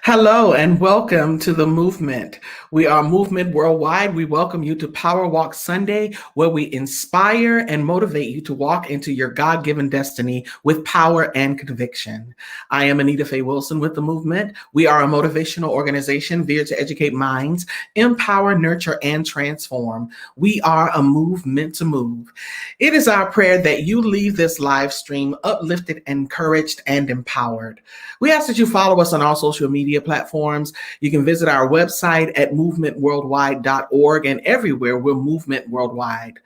Hello and welcome to the movement. We are Movement Worldwide. We welcome you to Power Walk Sunday, where we inspire and motivate you to walk into your God given destiny with power and conviction. I am Anita Faye Wilson with the movement. We are a motivational organization veered to educate minds, empower, nurture, and transform. We are a movement to move. It is our prayer that you leave this live stream uplifted, encouraged, and empowered. We ask that you follow us on all social media platforms. You can visit our website at movementworldwide.org, and everywhere we're Movement Worldwide.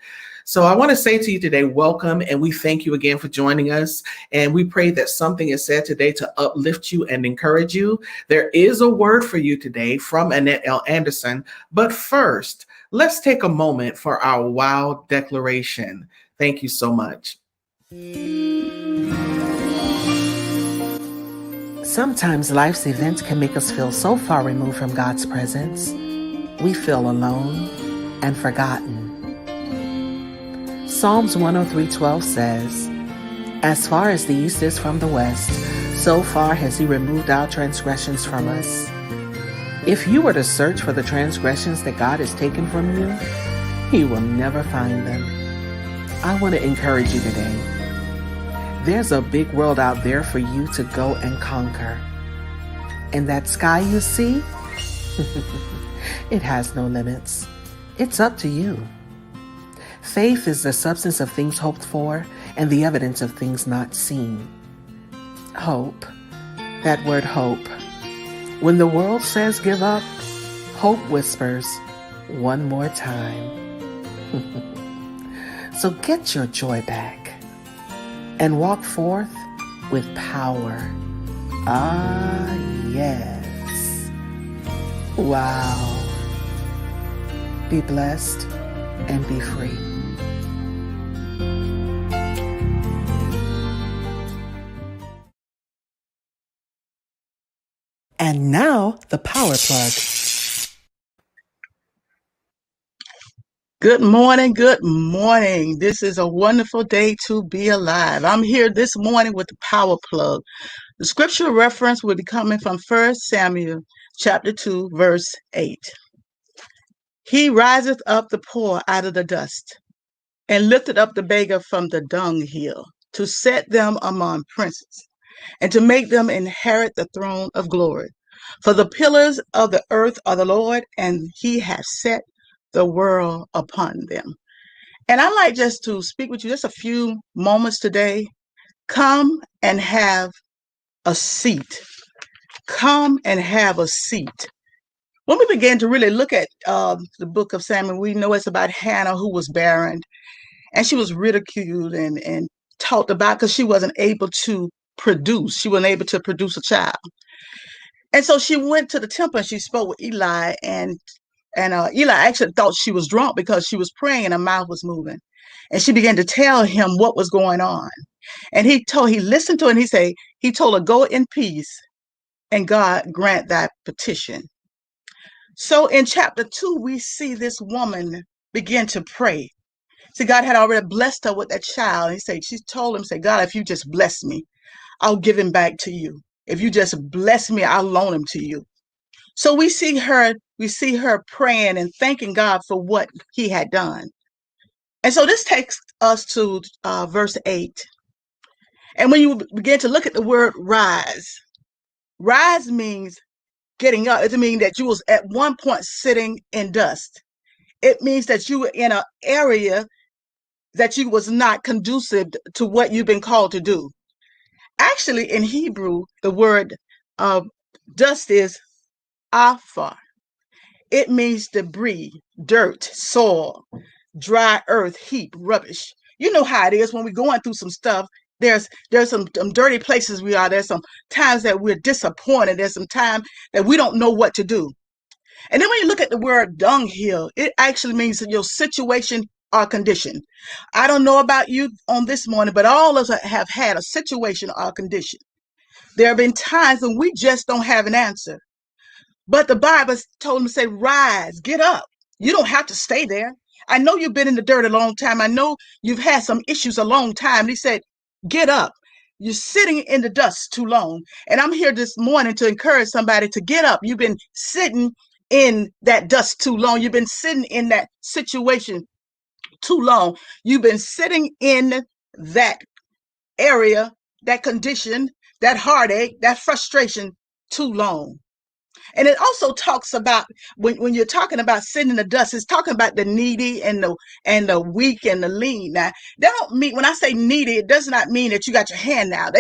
So I want to say to you today, welcome, and we thank you again for joining us. And we pray that something is said today to uplift you and encourage you. There is a word for you today from Annette L. Anderson. But first, let's take a moment for our wow declaration. Thank you so much. Sometimes life's events can make us feel so far removed from God's presence, we feel alone and forgotten. Psalms 103:12 says, "As far as the east is from the west, so far has He removed our transgressions from us." If you were to search for the transgressions that God has taken from you, He will never find them. I want to encourage you today. There's a big world out there for you to go and conquer. And that sky you see, it has no limits. It's up to you. Faith is the substance of things hoped for and the evidence of things not seen. Hope, that word hope. When the world says give up, hope whispers one more time. So get your joy back and walk forth with power. Ah, yes. Wow. Be blessed and be free. And now, the Power Plug. Good morning. Good morning. This is a wonderful day to be alive. I'm here this morning with the Power Plug. The scripture reference will be coming from 1 Samuel chapter 2, verse 8. He riseth up the poor out of the dust and lifted up the beggar from the dunghill to set them among princes and to make them inherit the throne of glory. For the pillars of the earth are the Lord, and He hath set the world upon them. And I'd like just to speak with you just a few moments today. Come and have a seat. Come and have a seat. When we begin to really look at the book of Samuel, we know it's about Hannah, who was barren, and she was ridiculed and talked about because she wasn't able to produce. She wasn't able to produce a child. And so she went to the temple and she spoke with Eli, and Eli actually thought she was drunk because she was praying and her mouth was moving. And she began to tell him what was going on. And he listened to her, and he told her, go in peace and God grant thy petition. So in chapter 2, we see this woman begin to pray. See, God had already blessed her with that child. She told him, God, if you just bless me, I'll give him back to you. If you just bless me, I'll loan him to you. So we see her praying and thanking God for what He had done. And so this takes us to verse 8. And when you begin to look at the word rise means getting up. It means that you was at one point sitting in dust. It means that you were in an area that you was not conducive to what you've been called to do. Actually, in Hebrew, the word dust is afar. It means debris, dirt, soil, dry earth, heap, rubbish. You know how it is when we're going through some stuff. There's some dirty places we are. There's some times that we're disappointed. There's some time that we don't know what to do. And then when you look at the word dunghill, it actually means your situation or condition. I don't know about you on this morning, but all of us have had a situation or condition. There have been times when we just don't have an answer. But the Bible told him to say, rise, get up. You don't have to stay there. I know you've been in the dirt a long time. I know you've had some issues a long time. He said, get up. You're sitting in the dust too long. And I'm here this morning to encourage somebody to get up. You've been sitting in that dust too long. You've been sitting in that situation too long. You've been sitting in that area, that condition, that heartache, that frustration too long. And it also talks about when you're talking about sitting in the dust, it's talking about the needy and the weak and the lean. Now, that don't mean when I say needy, it does not mean that you got your hand out.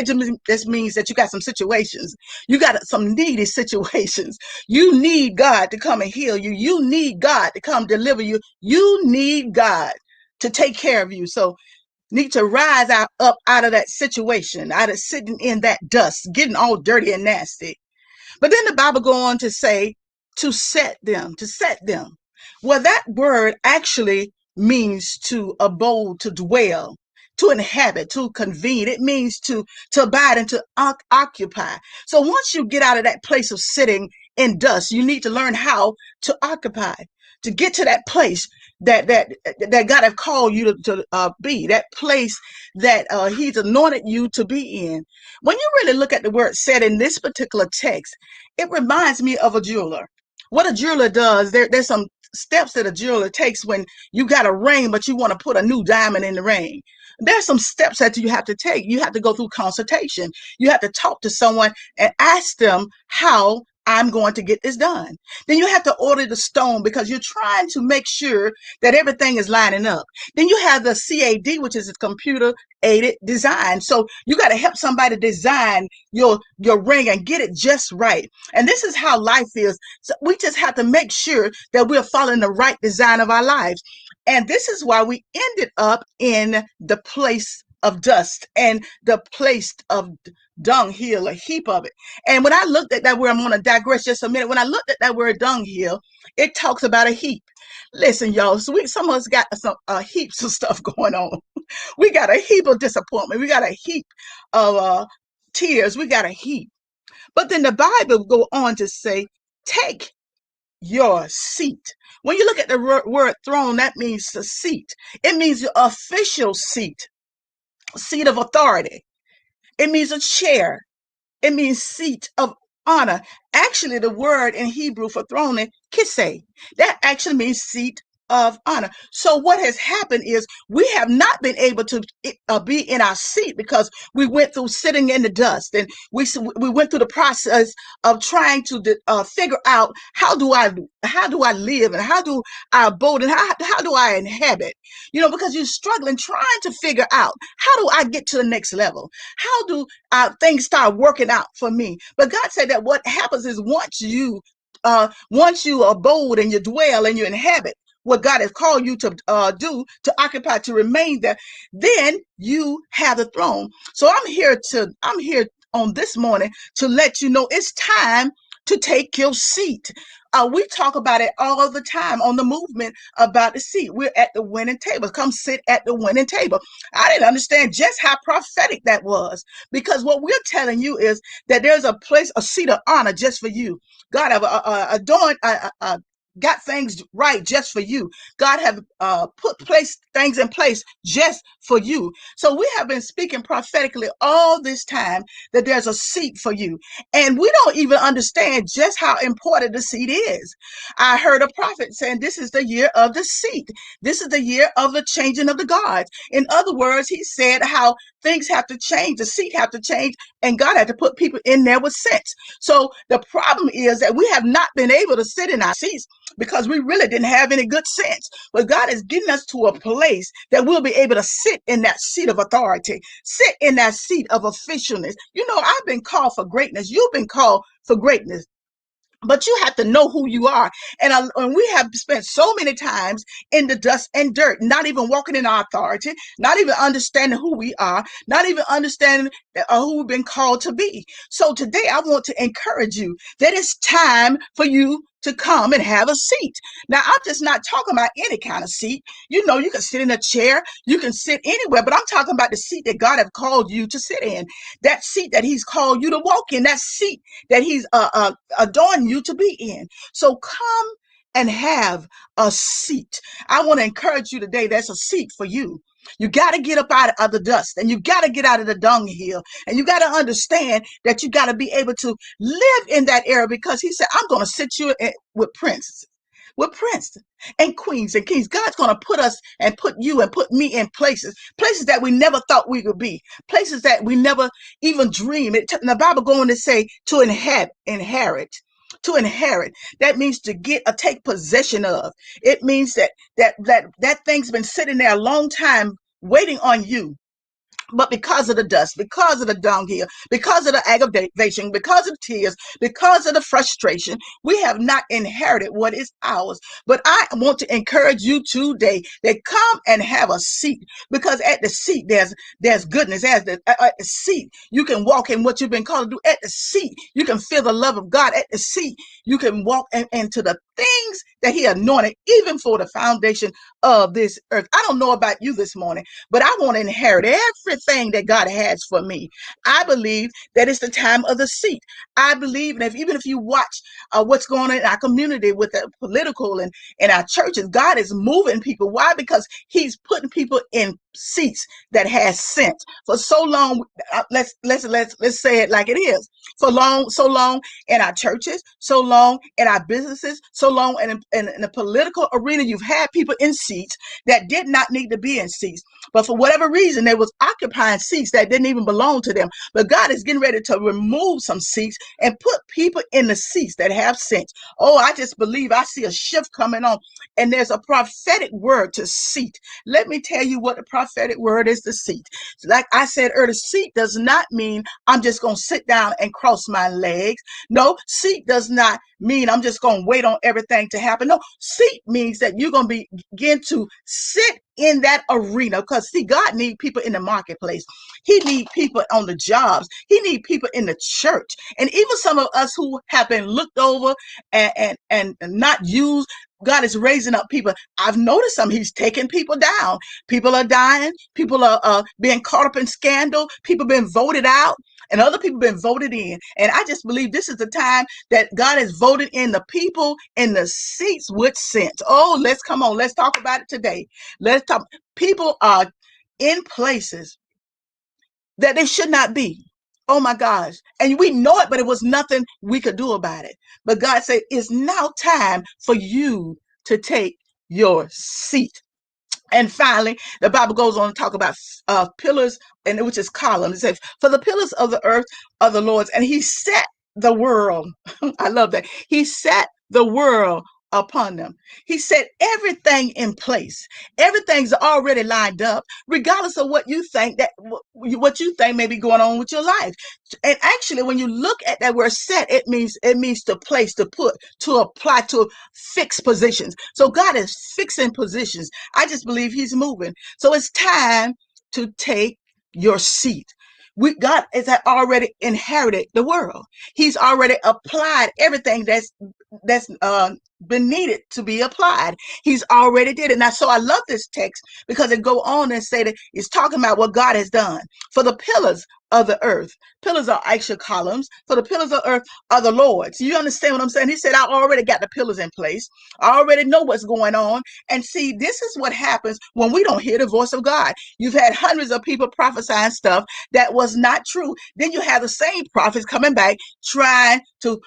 Just means that you got some situations. You got some needy situations. You need God to come and heal you. You need God to come deliver you. You need God to take care of you. So need to rise up out of that situation, out of sitting in that dust, getting all dirty and nasty. But then the Bible go on to say to set them, to set them. Well, that word actually means to abode, to dwell, to inhabit, to convene. It means to abide and to occupy. So once you get out of that place of sitting in dust, you need to learn how to occupy, to get to that place that God have called you to be, that place that He's anointed you to be in. When you really look at the word "set" in this particular text, it reminds me of a jeweler. What a jeweler does, there's some steps that a jeweler takes when you got a ring, but you want to put a new diamond in the ring. There's some steps that you have to take. You have to go through consultation. You have to talk to someone and ask them how I'm going to get this done. Then you have to order the stone because you're trying to make sure that everything is lining up. Then you have the CAD, which is a computer aided design. So you got to help somebody design your ring and get it just right. And this is how life is. So we just have to make sure that we're following the right design of our lives. And this is why we ended up in the place of dust and the place of dunghill, a heap of it. And when I looked at that word, I'm going to digress just a minute. When I looked at that word dunghill, it talks about a heap. Listen, y'all, so some of us got some heaps of stuff going on. We got a heap of disappointment. We got a heap of tears. We got a heap. But then the Bible go on to say, take your seat. When you look at the word throne, that means a seat. It means your official seat of authority. It means a chair. It means seat of honor. Actually, the word in Hebrew for throne is kiseh. That actually means seat of honor. So what has happened is we have not been able to be in our seat because we went through sitting in the dust, and we went through the process of trying to figure out how do I live, and how do I abode, and how do I inhabit, because you're struggling trying to figure out how do I get to the next level, how do things start working out for me. But God said that what happens is once you abode and you dwell and you inhabit what God has called you to do, to occupy, to remain there, then you have the throne. So I'm here on this morning to let you know it's time to take your seat. We talk about it all the time on the movement about the seat. We're at the winning table. Come sit at the winning table. I didn't understand just how prophetic that was, because what we're telling you is that there's a seat of honor just for you. God have adorned, got things right just for you. God have put things in place just for you. So we have been speaking prophetically all this time that there's a seat for you. And we don't even understand just how important the seat is. I heard a prophet saying this is the year of the seat. This is the year of the changing of the guards. In other words, he said how things have to change, the seat have to change, and God had to put people in there with sense. So the problem is that we have not been able to sit in our seats because we really didn't have any good sense. But God is getting us to a place that we'll be able to sit in that seat of authority, sit in that seat of officialness. I've been called for greatness. You've been called for greatness. But you have to know who you are. And we have spent so many times in the dust and dirt, not even walking in our authority, not even understanding who we are, not even understanding who we've been called to be. So today I want to encourage you that it's time for you to come and have a seat. Now, I'm just not talking about any kind of seat. You can sit in a chair, you can sit anywhere, but I'm talking about the seat that God has called you to sit in, that seat that He's called you to walk in, that seat that He's adorned you to be in. So come and have a seat. I want to encourage you today, there's a seat for you. You got to get up out of the dust, and you got to get out of the dunghill, and you got to understand that you got to be able to live in that era, because he said, I'm going to sit you with princes. With princes and queens and kings. God's going to put us and put you and put me in places that we never thought we could be, places that we never even dreamed. The Bible going to say to inherit. To inherit, that means to get or take possession of. It means that thing's been sitting there a long time waiting on you. But because of the dust, because of the dunghill, because of the aggravation, because of tears, because of the frustration, we have not inherited what is ours. But I want to encourage you today that come and have a seat, because at the seat there's goodness. At the seat you can walk in what you've been called to do. At the seat you can feel the love of God. At the seat you can walk into the things that He anointed even for the foundation of this earth. I don't know about you this morning, but I want to inherit everything that God has for me. I believe that it's the time of the seat. I believe, and even if you watch what's going on in our community with the political and in our churches, God is moving people. Why? Because He's putting people in seats that has sense. For so long, let's say it like it is. So long in our churches, so long in our businesses, so long in the political arena, you've had people in seats that did not need to be in seats. But for whatever reason, they was occupying seats that didn't even belong to them. But God is getting ready to remove some seats and put people in the seats that have sense. Oh, I just believe I see a shift coming on. And there's a prophetic word to seat. Let me tell you what the prophetic word is to seat. Like I said earlier, seat does not mean I'm just going to sit down and cross my legs. No, seat does not mean I'm just going to wait on everything to happen. No, seat means that you're going to begin to sit in that arena, because see, God needs people in the marketplace. He needs people on the jobs. He needs people in the church. And even some of us who have been looked over and not used, God is raising up people. I've noticed some. He's taking people down. People are dying. People are being caught up in scandal. People being voted out, and other people been voted in. And I just believe this is the time that God has voted in the people in the seats with sense. Oh, let's come on. Let's talk about it today. Let's talk. People are in places that they should not be. Oh my gosh. And we know it, but it was nothing we could do about it. But God said, it's now time for you to take your seat. And finally, the Bible goes on to talk about pillars, and which is columns. It says, for the pillars of the earth are the Lord's, and He set the world. I love that. He set the world upon them. He set everything in place. Everything's already lined up, regardless of what you think may be going on with your life. And actually, when you look at that word set, it means to place, to put, to apply, to fix positions. So God is fixing positions. I just believe He's moving. So it's time to take your seat. God has already inherited the world. He's already applied everything that's been needed to be applied. He's already did it. Now, so I love this text because it go on and say that it's talking about what God has done for the pillars of the earth. Pillars are actual columns. For the pillars of earth are the Lord's. You understand what I'm saying? He said, I already got the pillars in place. I already know what's going on. And see, this is what happens when we don't hear the voice of God. You've had hundreds of people prophesying stuff that was not true. Then you have the same prophets coming back trying to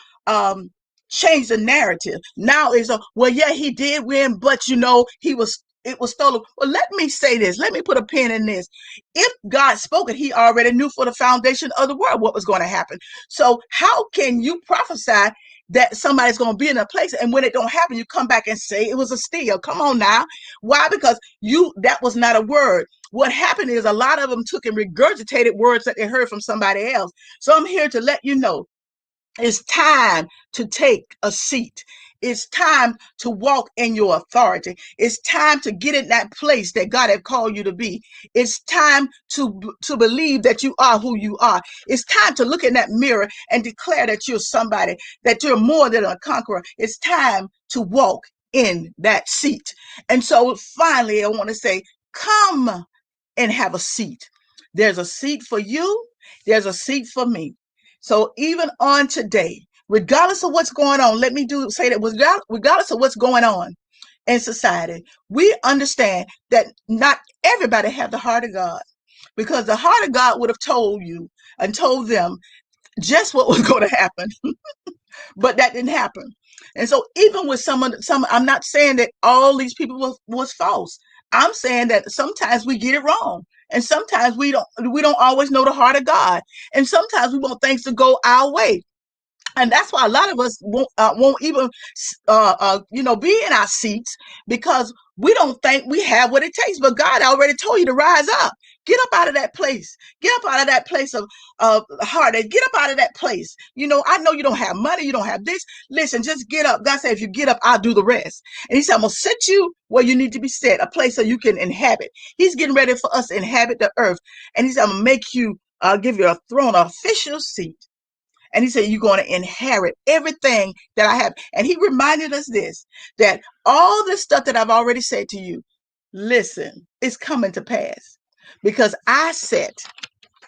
change the narrative. Now is well, yeah, he did win, but it was stolen. Well, let me say this. Let me put a pin in this. If God spoke it, He already knew for the foundation of the world what was going to happen. So how can you prophesy that somebody's going to be in a place, and when it don't happen, you come back and say it was a steal? Come on now. Why? Because that was not a word. What happened is a lot of them took and regurgitated words that they heard from somebody else. So I'm here to let you know it's time to take a seat. It's time to walk in your authority. It's time to get in that place that God has called you to be. It's time to believe that you are who you are. It's time to look in that mirror and declare that you're somebody, that you're more than a conqueror. It's time to walk in that seat. And so finally, I want to say, come and have a seat. There's a seat for you. There's a seat for me. So even on today, regardless of what's going on, let me say that regardless of what's going on, in society, we understand that not everybody have the heart of God, because the heart of God would have told you and told them just what was going to happen, but that didn't happen. And so even with some, I'm not saying that all these people was false. I'm saying that sometimes we get it wrong. And sometimes we don't always know the heart of God. And sometimes we want things to go our way. And that's why a lot of us won't even, be in our seats, because we don't think we have what it takes. But God already told you to rise up. Get up out of that place. Get up out of that place of heartache. Get up out of that place. I know you don't have money. You don't have this. Listen, just get up. God said, if you get up, I'll do the rest. And he said, I'm going to set you where you need to be set, a place that you can inhabit. He's getting ready for us to inhabit the earth. And he said, I'm going to make you, give you a throne, an official seat. And he said, you're going to inherit everything that I have. And he reminded us that all this stuff that I've already said to you, listen, it's coming to pass, because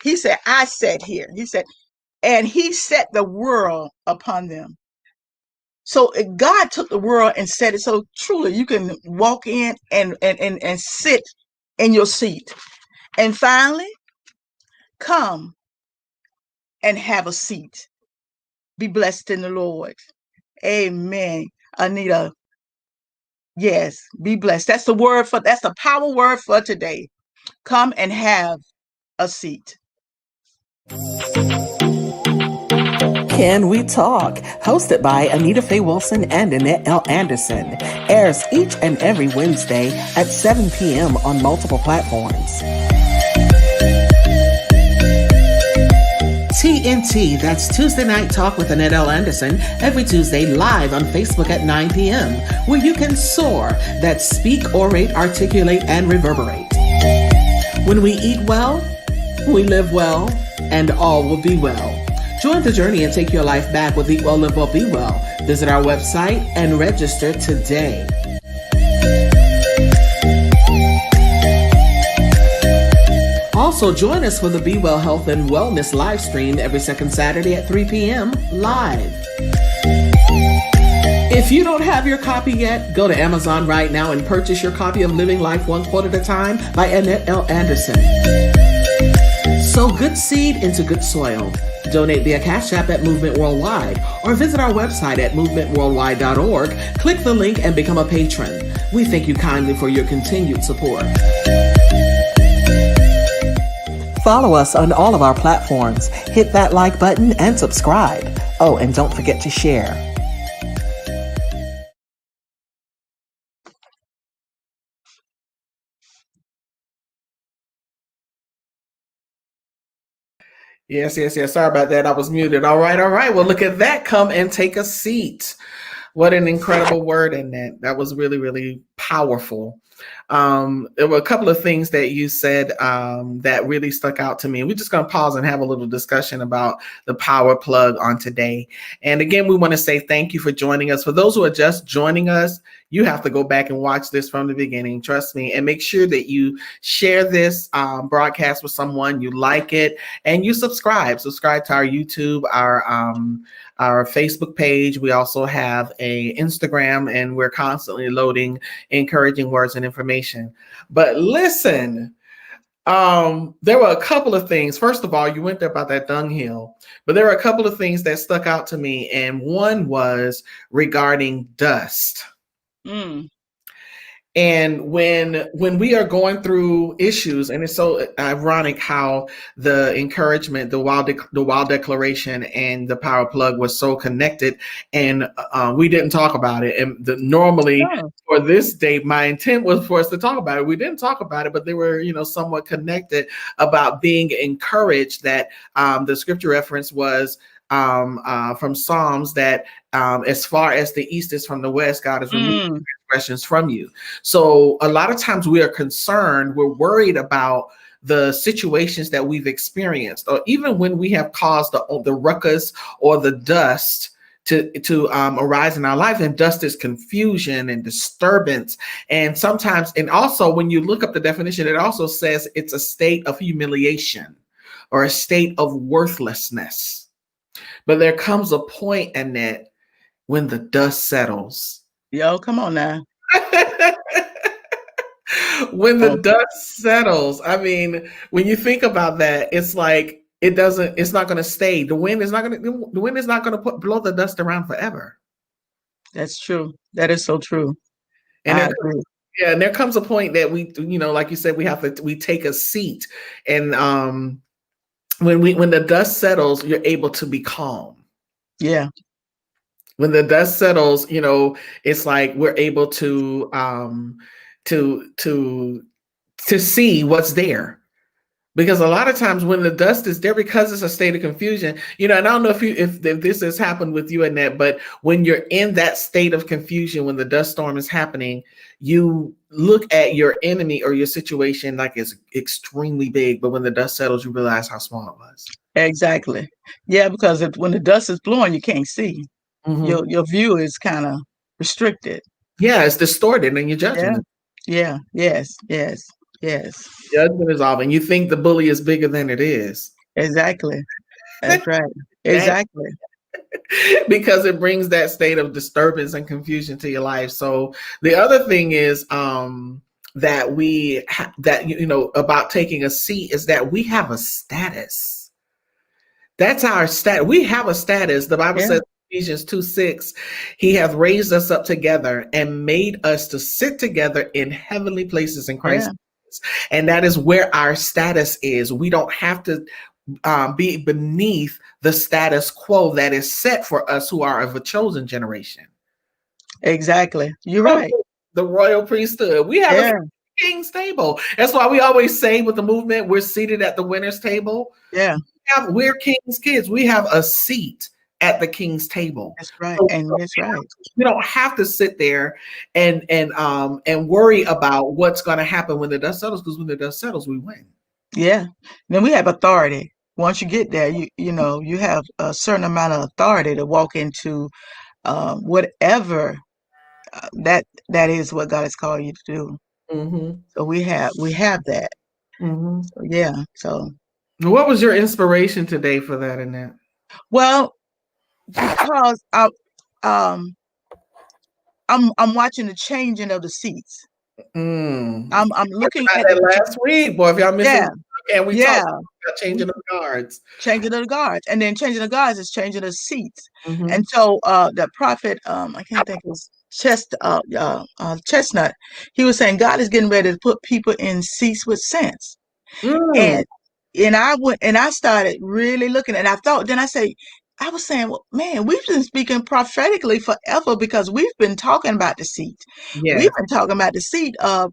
he said, I sat here. He said, and he set the world upon them. So God took the world and set it so truly you can walk in and sit in your seat. And finally, come and have a seat. Be blessed in the Lord. Amen. Anita. Yes, be blessed. That's the power word for today. Come and have a seat. Can We Talk? Hosted by Anita Faye Wilson and Annette L. Anderson. Airs each and every Wednesday at 7 p.m. on multiple platforms. TNT, that's Tuesday Night Talk with Annette L. Anderson, every Tuesday live on Facebook at 9 p.m., where you can soar, that's speak, orate, articulate, and reverberate. When we eat well, we live well, and all will be well. Join the journey and take your life back with Eat Well, Live Well, Be Well. Visit our website and register today. Also, join us for the Be Well Health and Wellness live stream every second Saturday at 3 p.m. live. If you don't have your copy yet, go to Amazon right now and purchase your copy of Living Life One Quote at a Time by Annette L. Anderson. Sow good seed into good soil. Donate via Cash App at Movement Worldwide, or visit our website at movementworldwide.org. Click the link and become a patron. We thank you kindly for your continued support. Follow us on all of our platforms. Hit that like button and subscribe. Oh, and don't forget to share. Yes. Sorry about that. I was muted. All right. Well, look at that. Come and take a seat. What an incredible word in that. That was really, really powerful. There were a couple of things that you said that really stuck out to me. We're just going to pause and have a little discussion about the power plug on today. And again, we want to say thank you for joining us. For those who are just joining us, you have to go back and watch this from the beginning. Trust me, and make sure that you share this broadcast with someone, you like it, and you subscribe. Subscribe to our YouTube, our Facebook page. We also have a Instagram, and we're constantly loading encouraging words and information. But listen, there were a couple of things. First of all, you went there about that dunghill, but there were a couple of things that stuck out to me, and one was regarding dust. And when we are going through issues, and it's so ironic how the encouragement, the wild declaration, and the power plug was so connected, and we didn't talk about it. And normally for this day, my intent was for us to talk about it. We didn't talk about it, but they were, somewhat connected about being encouraged. That the scripture reference was from Psalms that as far as the east is from the west, God is removing transgressions from you. So a lot of times we are concerned, we're worried about the situations that we've experienced, or even when we have caused the ruckus or the dust to arise in our life. And dust is confusion and disturbance. And sometimes, and also when you look up the definition, it also says it's a state of humiliation or a state of worthlessness. But there comes a point, Annette, when the dust settles. Yo, come on now. When the Oh, dust settles, I mean, when you think about that, it's like it's not going to stay. The wind is not going to blow the dust around forever. that's true. That is so true. And I agree. yeah, and there comes a point that like you said, we take a seat, and when the dust settles, you're able to be calm. Yeah, When the dust settles, it's like we're able to to see what's there. Because a lot of times when the dust is there, because it's a state of confusion, and I don't know if this has happened with you, Annette, but when you're in that state of confusion, when the dust storm is happening, you look at your enemy or your situation like it's extremely big, but when the dust settles, you realize how small it was. exactly. Yeah, because when the dust is blowing, you can't see. Mm-hmm. Your view is kind of restricted. Yeah, it's distorted, and your Yeah, judgment yeah, yes, yes, yes. judgment is off, and you think the bully is bigger than it is. Exactly. That's right. That Exactly. because it brings that state of disturbance and confusion to your life. So the other thing is that about taking a seat is that we have a status. That's our stat. We have a status. The Bible Yeah, says Ephesians 2:6, he hath raised us up together and made us to sit together in heavenly places in Christ. yeah, And that is where our status is. We don't have to be beneath the status quo that is set for us who are of a chosen generation. exactly. You're right. The royal priesthood. We have Yeah, a king's table. That's why we always say with the movement, we're seated at the winner's table. yeah, We're king's kids. We have a seat at the king's table. that's right. So And that's right. we don't have to sit there and worry about what's going to happen when the dust settles, because when the dust settles, we win. Yeah. Then we have authority. Once you get there, you have a certain amount of authority to walk into whatever that is what God has called you to do. Mm-hmm. So we have that. Mm-hmm. So yeah. So What was your inspiration today for that, Annette? well, because um I'm watching the changing of the seats. I'm looking About at that last week, boy. If y'all missing, yeah, and we yeah. talked about changing the guards. Changing of the guards, and then changing the guards is changing the seats. Mm-hmm. And so the prophet, I can't think of his Chestnut, he was saying God is getting ready to put people in seats with sense. Mm. And I started really looking, and I was saying, well, man, we've been speaking prophetically forever because we've been talking about the seat. We've Yes. been talking about the seat for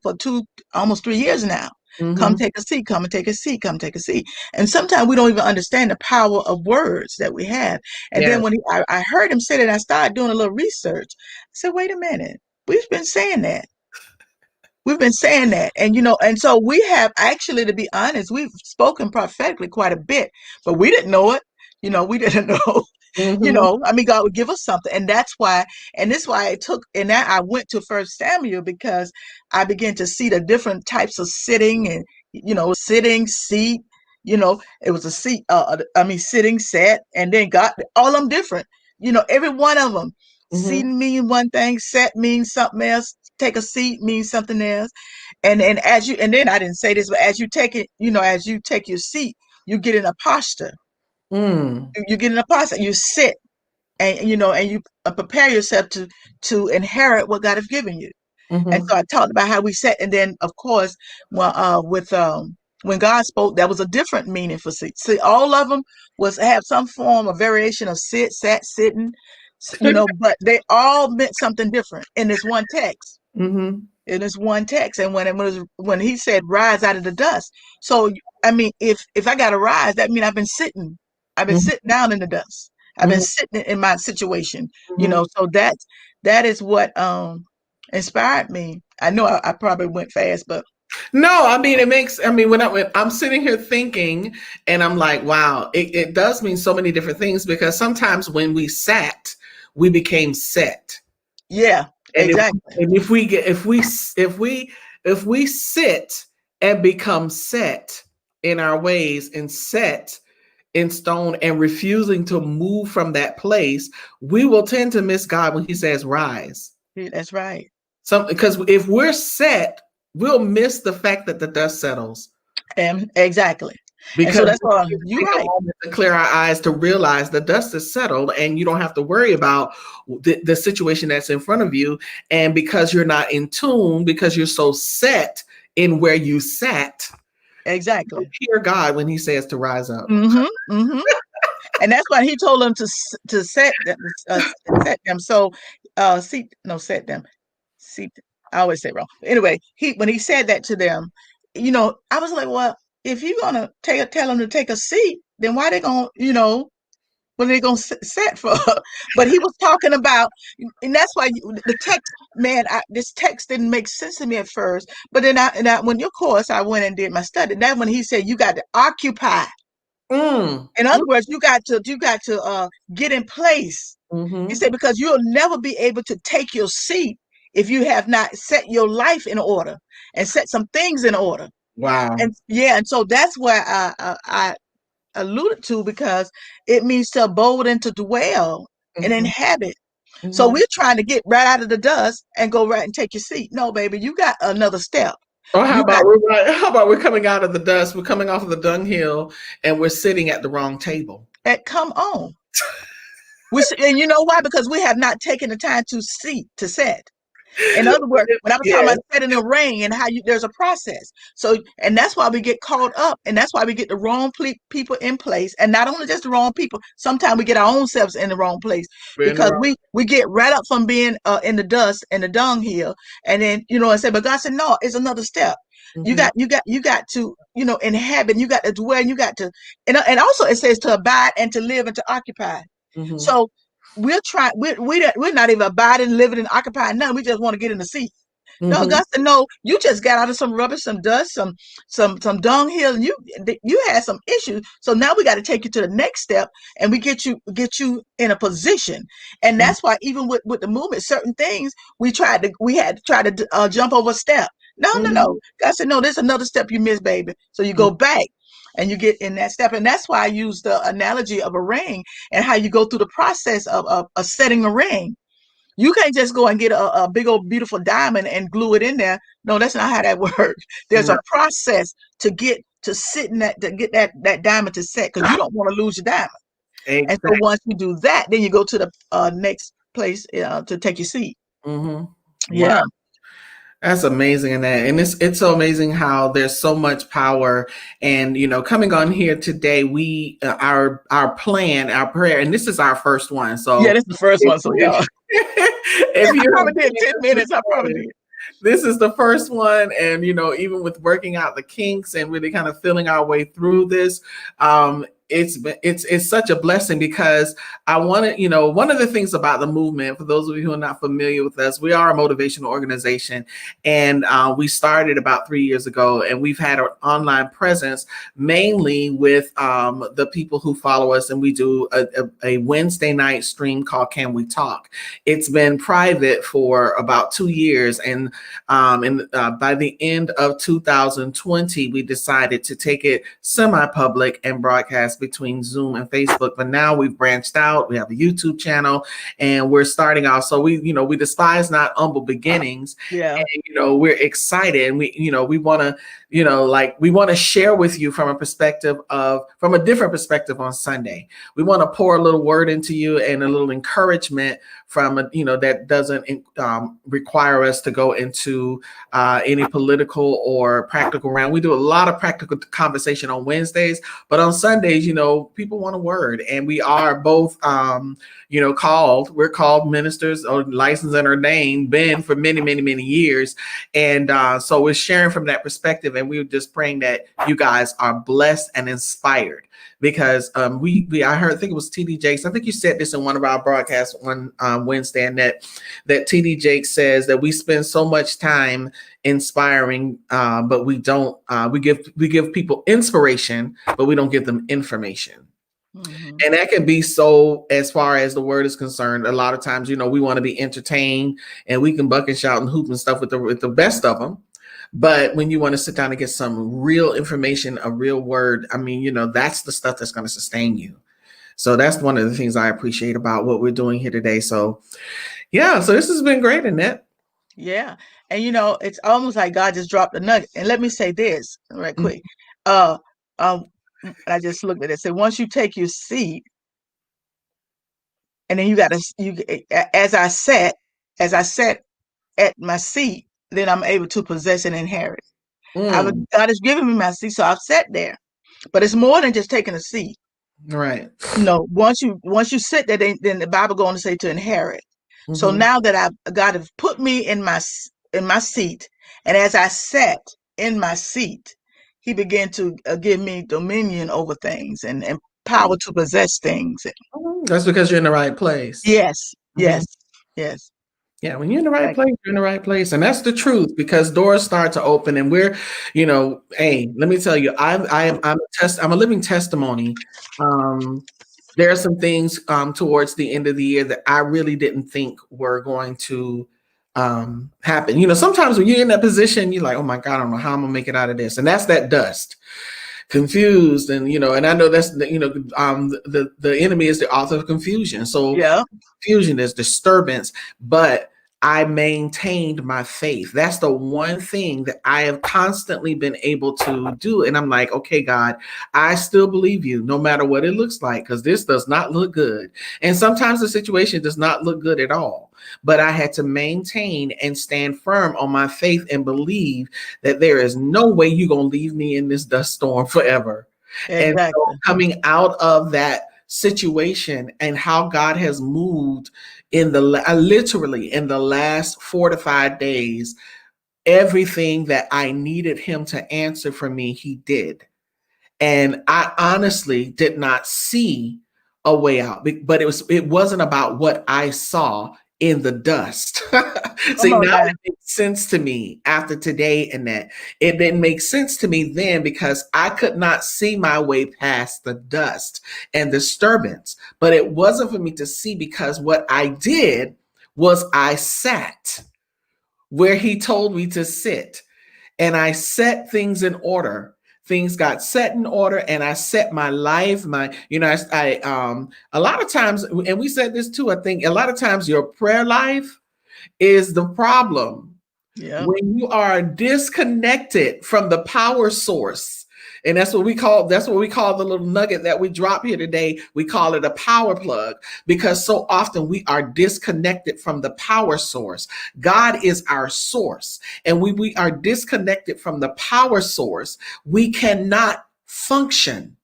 almost 3 years now. Come Mm-hmm. take a seat, come and take a seat, come take a seat. And sometimes we don't even understand the power of words that we have. And then Yes. when I heard him say that, I started doing a little research. I said, wait a minute, we've been saying that. We've been saying that. And so we have actually, to be honest, we've spoken prophetically quite a bit, but we didn't know it. We didn't know, Mm-hmm. I mean, God would give us something. And this is why I went to First Samuel because I began to see the different types of sitting and, sitting, seat, it was a seat, sitting, sat, and then God, all of them different, every one of them. Mm-hmm. Seating mean one thing, set means something else, take a seat means something else. And then I didn't say this, but as you take it, as you take your seat, you get in a posture. Mm. You get in a posture, you sit, and you prepare yourself to inherit what God has given you. And Mm-hmm. so I talked about how we sat, and then of course, when God spoke, that was a different meaning for sit. See, all of them have some form of variation of sit, sat, sitting, but they all meant something different in this one text. Mm-hmm. In this one text, and when he said rise out of the dust, so I mean, if I got to rise, that means I've been sitting down in the dust. I've been Mm-hmm. sitting in my situation, Mm-hmm. so that is what inspired me. I know I probably went fast, but No, I mean when I'm sitting here thinking, and I'm like, wow, it does mean so many different things, because sometimes when we sat, we became set. yeah, And exactly. if we sit and become set in our ways and set in stone and refusing to move from that place, we will tend to miss God when he says rise. Yeah, that's right. Because if we're set, we'll miss the fact that the dust settles. And exactly. And so Because that's we why need to you're take a right. moment to clear our eyes to realize the dust is settled and you don't have to worry about the situation that's in front of you. And because you're not in tune, because you're so set in where you sat, Exactly. you hear God when he says to rise up. Mm-hmm. Mm-hmm. And that's why he told them to set them, set them. So, set them. See, I always say wrong. Anyway, when he said that to them, I was like, well, if you're gonna tell them to take a seat, then why they gonna, what are they gonna set for? But he was talking about, and that's why the text, man, this text didn't make sense to me at first. But then when of course I went and did my study. That when he said you got to occupy. Mm. In other words, you got to get in place. He said, because you'll never be able to take your seat if you have not set your life in order and set some things in order. Wow. And yeah, and so that's where I alluded to, because it means to abode and to dwell and inhabit. So we're trying to get right out of the dust and go right and take your seat. No, baby, you got another step. Or how You got about we're coming out of the dust, we're coming off of the dunghill, and we're sitting at the wrong table. come on. And you know why? Because we have not taken the time to set. In other words, when I was talking about setting a ring and how there's a process. So, and that's why we get caught up, and that's why we get the wrong people in place, and not only just the wrong people. Sometimes we get our own selves in the wrong place because we get right up from being in the dust and the dunghill, and then and say, but God said, no, it's another step. You got to inhabit. You got to dwell. You got to, and also it says to abide and to live and to occupy. So we're trying. We're not even abiding, living, and occupying. None. We just want to get in the seat. No, God said, no. You just got out of some rubbish, some dust, some dunghill, and you had some issues. So now we got to take you to the next step, and we get you in a position. And that's why even with the movement, certain things we had to try to jump over a step. No. God said, no. There's another step you missed, baby. So you go back. And you get in that step. And that's why I use the analogy of a ring and how you go through the process of setting a ring. You can't just go and get a big old beautiful diamond and glue it in there. No, that's not how that works. There's a process to get to sit in that, to get that diamond to set, because you don't want to lose your diamond. Exactly. And so once you do that, then you go to the next place to take your seat. Yeah. Wow. That's amazing, and it's so amazing how there's so much power. And coming on here today, we our plan, our prayer, and this is our first one. So yeah, this is the first one. So y'all, if you probably did 10 minutes, I probably did. This is the first one, and even with working out the kinks and really kind of feeling our way through this, it's such a blessing, because I want to, one of the things about the movement, for those of you who are not familiar with us, we are a motivational organization, and we started about 3 years ago, and we've had an online presence mainly with the people who follow us, and we do a Wednesday night stream called Can We Talk. It's been private for about 2 years, and by the end of 2020, we decided to take it semi-public and broadcast between Zoom and Facebook. But now we've branched out. We have a YouTube channel, and we're starting out. So we despise not humble beginnings. Yeah. And we're excited, and we want to we want to share with you from a different perspective on Sunday. We want to pour a little word into you and a little encouragement from that doesn't require us to go into any political or practical realm. We do a lot of practical conversation on Wednesdays, but on Sundays, people want a word, and we are both we're called ministers or licensed in our name, been for many, many, many years. And so we're sharing from that perspective, and we're just praying that you guys are blessed and inspired, because I think it was TD Jakes. I think you said this in one of our broadcasts one Wednesday, and that TD Jakes says that we spend so much time inspiring, but we don't. We give people inspiration, but we don't give them information. And that can be so, as far as the word is concerned. A lot of times, we want to be entertained, and we can buck and shout and hoop and stuff with the best of them. But when you want to sit down and get some real information, a real word, that's the stuff that's going to sustain you. So that's one of the things I appreciate about what we're doing here today. So yeah, so this has been great, Annette. Yeah. And it's almost like God just dropped a nugget. And let me say this right Mm, quick. Uh um I just looked at it. So once you take your seat, and then you gotta as I sat at my seat, then I'm able to possess and inherit. mm, God has given me my seat, so I've sat there. But it's more than just taking a seat. right. Once you sit there, then the Bible going to say to inherit. So Hmm. now that God has put me in my seat, and as I sat in my seat, He began to give me dominion over things and power to possess things. That's because you're in the right place. Yes, Mhm. yes, yes. Yeah, when you're in the right Like, place, you're in the right place. And that's the truth because doors start to open and hey, let me tell you, I'm a living testimony. Um, there are some things towards the end of the year that I really didn't think were going to happen. Sometimes when you're in that position, you're like, oh my God, I don't know how I'm gonna make it out of this. And that's that dust confused and I know that's the enemy is the author of confusion, so yeah, confusion is disturbance, but I maintained my faith. That's the one thing that I have constantly been able to do. And I'm like, okay, God, I still believe you no matter what it looks like, because this does not look good. And sometimes the situation does not look good at all. But I had to maintain and stand firm on my faith and believe that there is no way you're going to leave me in this dust storm forever. And so exactly. coming out of that situation and how God has moved literally in the last 4 to 5 days, everything that I needed him to answer for me, he did. And I honestly did not see a way out, but it wasn't about what I saw in the dust. Come See, on now now. it makes sense to me after today, and that it didn't make sense to me then because I could not see my way past the dust and disturbance. But it wasn't for me to see because what I did was I sat where he told me to sit and I set things in order. Things got set in order, and I set my life. A lot of times, and we said this too. I think a lot of times your prayer life is the problem Yeah. when you are disconnected from the power source. And that's what we call the little nugget that we drop here today. We call it a power plug because so often we are disconnected from the power source. God is our source, and we are disconnected from the power source. We cannot function.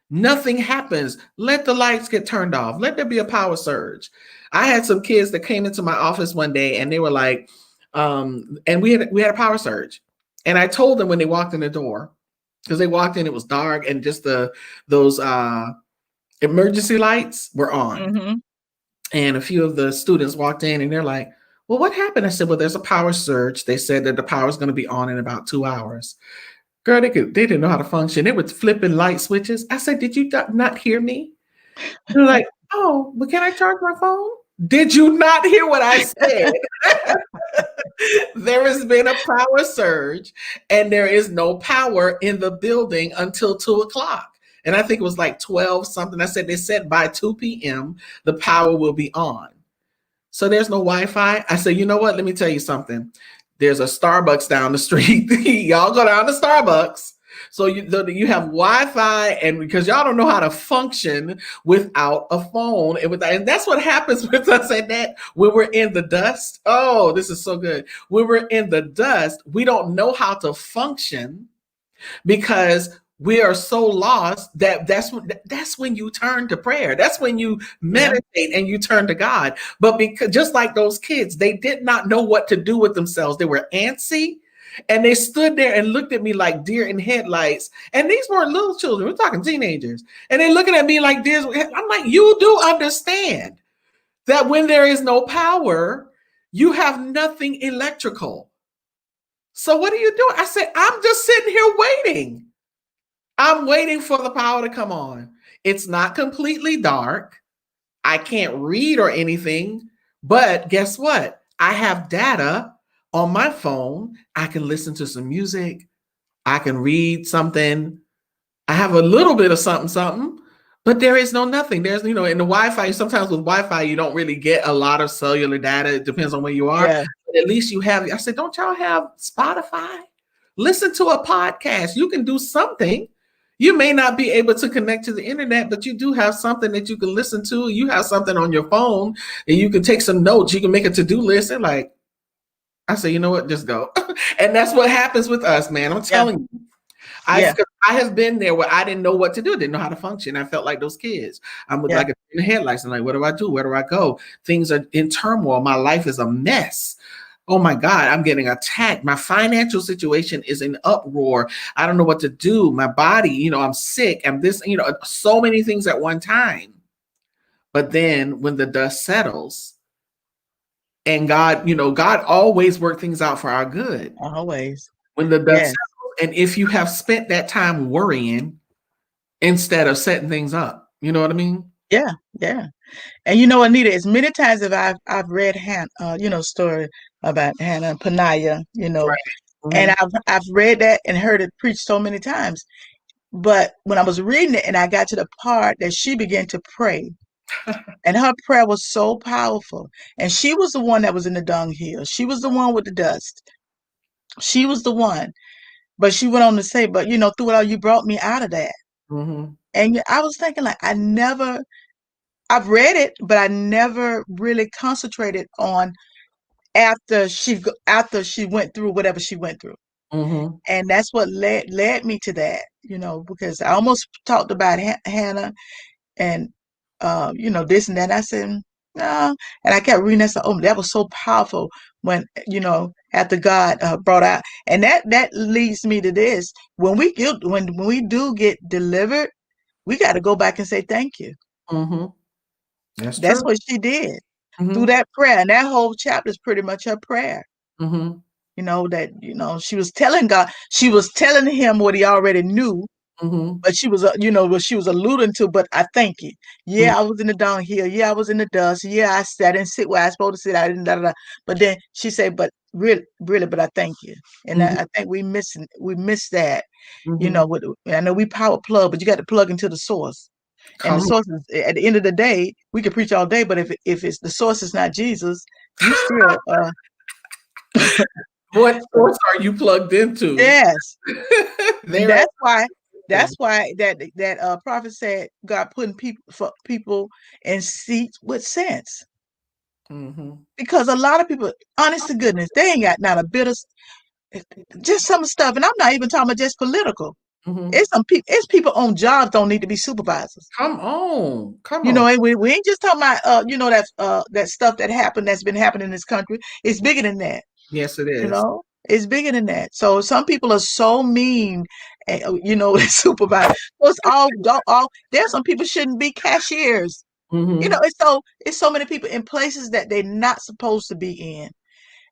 Nothing happens. Let the lights get turned off. Let there be a power surge. I had some kids that came into my office one day and they were like, and we had a power surge. And I told them when they walked in the door, because they walked in, it was dark, and just those emergency lights were on. Mm-hmm. And a few of the students walked in and they're like, well, what happened? I said, well, there's a power surge. They said that the power is going to be on in about 2 hours. Girl, they didn't know how to function. They were flipping light switches. I said, did you not hear me? They're like, oh, but can I charge my phone? Did you not hear what I said? There has been a power surge and there is no power in the building until 2 o'clock. And I think it was like 12 something. I said, they said by 2 p.m., the power will be on. So there's no Wi-Fi. I said, you know what? Let me tell you something. There's a Starbucks down the street. Y'all go down to Starbucks. So you have Wi-Fi, and because y'all don't know how to function without a phone, and that's what happens with us at that when we're in the dust. Oh, this is so good. When we're in the dust, we don't know how to function because we are so lost that's when you turn to prayer. That's when you Yeah. meditate and you turn to God. But because just like those kids, they did not know what to do with themselves. They were antsy and they stood there and looked at me like deer in headlights. And these weren't little children, we're talking teenagers. And they're looking at me like deer. I'm like, you do understand that when there is no power, you have nothing electrical. So what are you doing? I said, I'm just sitting here waiting. I'm waiting for the power to come on. It's not completely dark. I can't read or anything, but guess what? I have data on my phone. I can listen to some music. I can read something. I have a little bit of something, something, but there is no nothing. In the Wi-Fi, sometimes with Wi-Fi, you don't really get a lot of cellular data. It depends on where you are. Yeah. at least you have, I said, don't y'all have Spotify? Listen to a podcast. You can do something. You may not be able to connect to the internet, but you do have something that you can listen to. You have something on your phone and you can take some notes. You can make a to-do list. And like, I say, you know what, just go. And that's what happens with us, man. I'm telling you. I have been there where I didn't know what to do, didn't know how to function. I felt like those kids. I'm with like a in the headlights and like, what do I do? Where do I go? Things are in turmoil. My life is a mess. Oh my God, I'm getting attacked. My financial situation is in uproar. I don't know what to do. My body, I'm sick. I'm this, so many things at one time. But then when the dust settles, and God, God always worked things out for our good. Always. When the dust settles, and if you have spent that time worrying instead of setting things up, you know what I mean? Yeah, yeah. And Anita, as many times as I've read Hannah, story about Hannah and Peninnah, Right. and I've read that and heard it preached so many times. But when I was reading it and I got to the part that she began to pray, and her prayer was so powerful, and she was the one that was in the dunghill. She was the one with the dust. She was the one. But she went on to say, but through it all, you brought me out of that. Mm-hmm. And I was thinking, like, I've read it, but I never really concentrated on after she went through whatever she went through. Mm-hmm. And that's what led me to that, because I almost talked about Hannah and this and that. And I said, no. And I kept reading that. So, oh, that was so powerful when, after God brought out. And that leads me to this. When we do get delivered, we got to go back and say thank you. Mm-hmm. That's That's true. what she did Mm-hmm. through that prayer. And that whole chapter is pretty much her prayer. Mm-hmm. That she was telling God, she was telling him what he already knew, Mm-hmm. but she was, what she was alluding to. But I thank you. Yeah, I was in the dunghill. Yeah, I was in the dust. Yeah, I didn't sit where I was supposed to sit. I didn't. Da, da, da. But then she said, "But really, really, but I thank you." And Mm-hmm. I think we miss that. Mm-hmm. I know we power plug, but you got to plug into the source. And the source is, at the end of the day, we can preach all day, but if it's the source is not Jesus, you still What source are you plugged into? yes. And There. that's why that prophet said God putting people in seats with sense. Mm-hmm. Because a lot of people, honest to goodness, they ain't got not a bit of just some stuff. And I'm not even talking about just political. Mm-hmm. It's people on jobs don't need to be supervisors. Come on. And we ain't just talking about that stuff that's been happening in this country. It's bigger than that. Yes, it is. It's bigger than that. So some people are so mean, supervise. So it's all. There's some people shouldn't be cashiers. Mm-hmm. It's so many people in places that they're not supposed to be in,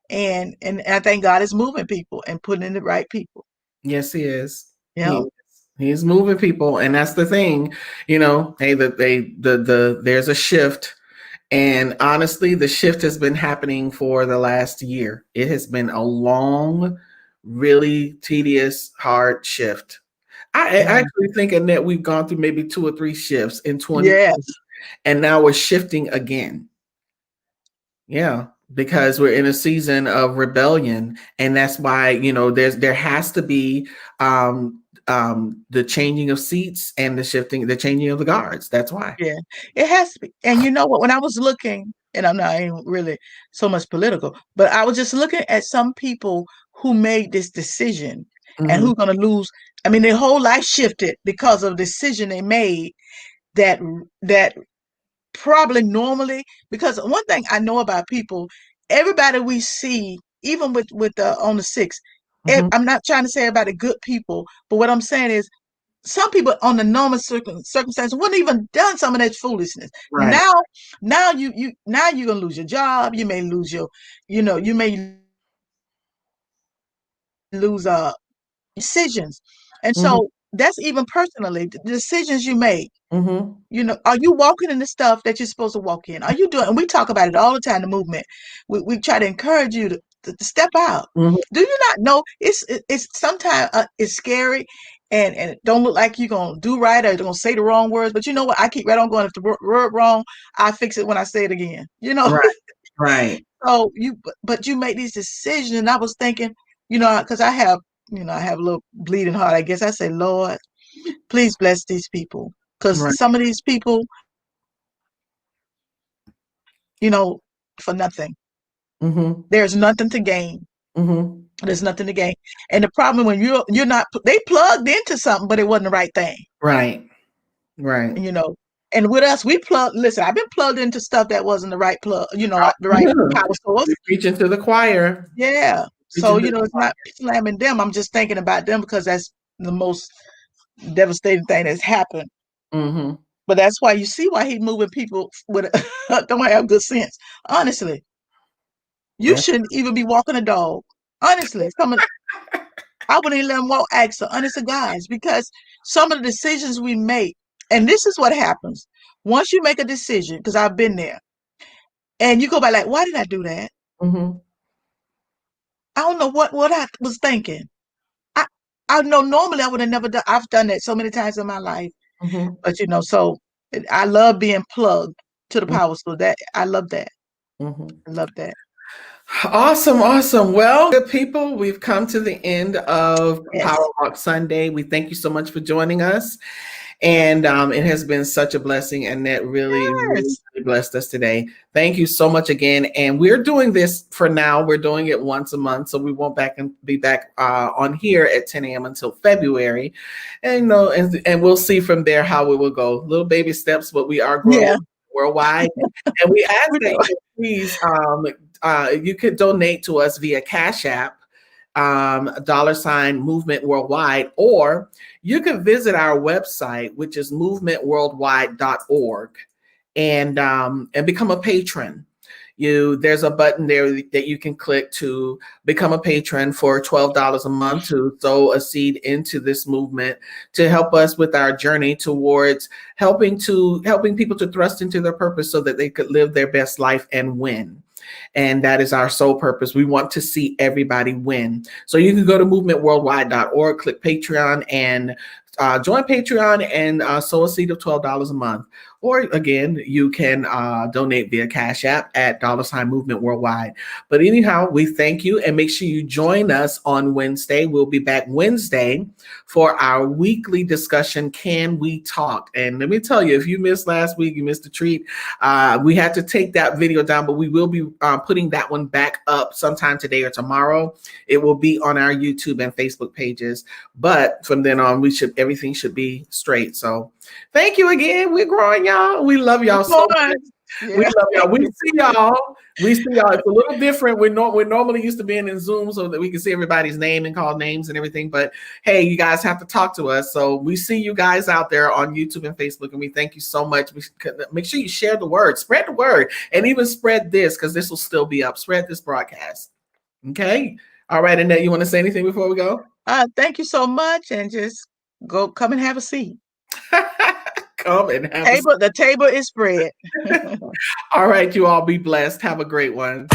and I think God is moving people and putting in the right people. Yes, he is. You He's moving people, and that's the thing. Hey, there's a shift. And honestly, the shift has been happening for the last year. It has been a long, really tedious, hard shift. I actually think, Annette, we've gone through maybe 2 or 3 shifts in 2020, Yes. and now we're shifting again. Yeah, because we're in a season of rebellion, and that's why there has to be the changing of seats and the changing of the guards. That's why. Yeah, it has to be. And you know what? When I was looking, and I'm not even really so much political, but I was just looking at some people who made this decision and Mm-hmm. who going to lose. I mean, their whole life shifted because of a decision they made that probably normally, because one thing I know about people, everybody we see, even with on the 6th, Mm-hmm. I'm not trying to say about the good people, but what I'm saying is some people on the normal circumstances wouldn't even done some of that foolishness. Right. Now you're gonna lose your job. You may lose you may lose decisions, and Mm-hmm. so that's even personally the decisions you make. Mm-hmm. Are you walking in the stuff that you're supposed to walk in? Are you doing? And we talk about it all the time. The movement. We try to encourage you to step out. Mm-hmm. Do you not know it's sometimes it's scary and it don't look like you're gonna do right or you're gonna say the wrong words. But you know what? I keep right on going. If the word wrong, I fix it when I say it again. Right. Right. so but you make these decisions, and I was thinking, because I have, I have a little bleeding heart. I guess I say, Lord, please bless these people, because Right. some of these people, for nothing. Mm-hmm. There's nothing to gain. Mm-hmm. There's nothing to gain. And the problem when you're not, they plugged into something, but it wasn't the right thing. Right. Right. And with us, listen, I've been plugged into stuff that wasn't the right plug, the right power source. You're preaching to the choir. Yeah. So, Preaching to the it's choir. not slamming them. I'm just thinking about them because that's the most devastating thing that's happened. Mm-hmm. But that's why you see why he's moving people with don't have good sense. Honestly, you Yeah. shouldn't even be walking a dog. Honestly, I wouldn't even let them walk. Ask the honest to guys, because some of the decisions we make, and this is what happens once you make a decision. Because I've been there, and you go back like, why did I do that? Mm-hmm. I don't know what I was thinking. I I know normally I would have never done. I've done that so many times in my life, Mm-hmm. but so I love being plugged to the power. So that I love that. Mm-hmm. I love that. Awesome, awesome. Well, good people, we've come to the end of Yes. Power Walk Sunday. We thank you so much for joining us. And it has been such a blessing. And that really, really, Yes. really blessed us today. Thank you so much again. And we're doing this for now. We're doing it once a month. So we won't be back on here at 10 a.m. until February. And, and we'll see from there how it will go. Little baby steps, but we are growing Yeah. worldwide. And we ask We that know. you please, you could donate to us via Cash App, $ movement worldwide, or you can visit our website, which is movementworldwide.org, and become a patron. There's a button there that you can click to become a patron for $12 a month to sow a seed into this movement to help us with our journey towards helping people to thrust into their purpose so that they could live their best life and win. And that is our sole purpose. We want to see everybody win. So you can go to movementworldwide.org, click Patreon, and join Patreon and sow a seed of $12 a month. Or again, you can donate via Cash App at $ movement worldwide. But anyhow, we thank you, and make sure you join us on Wednesday. We'll be back Wednesday for our weekly discussion, Can We Talk? And let me tell you, if you missed last week, you missed a treat. We had to take that video down, but we will be putting that one back up sometime today or tomorrow. It will be on our YouTube and Facebook pages. But from then on, everything should be straight. So thank you again. We're growing, y'all. We love y'all so much. Yeah. We love y'all. We see y'all. It's a little different. We're normally used to being in Zoom so that we can see everybody's name and call names and everything. But hey, you guys have to talk to us. So we see you guys out there on YouTube and Facebook, and we thank you so much. Make sure you share the word, spread the word, and even spread this, because this will still be up. Spread this broadcast. Okay. All right, Annette, you want to say anything before we go? Thank you so much, and just come and have a seat. Come and have The table is spread. All right, you all be blessed. Have a great one.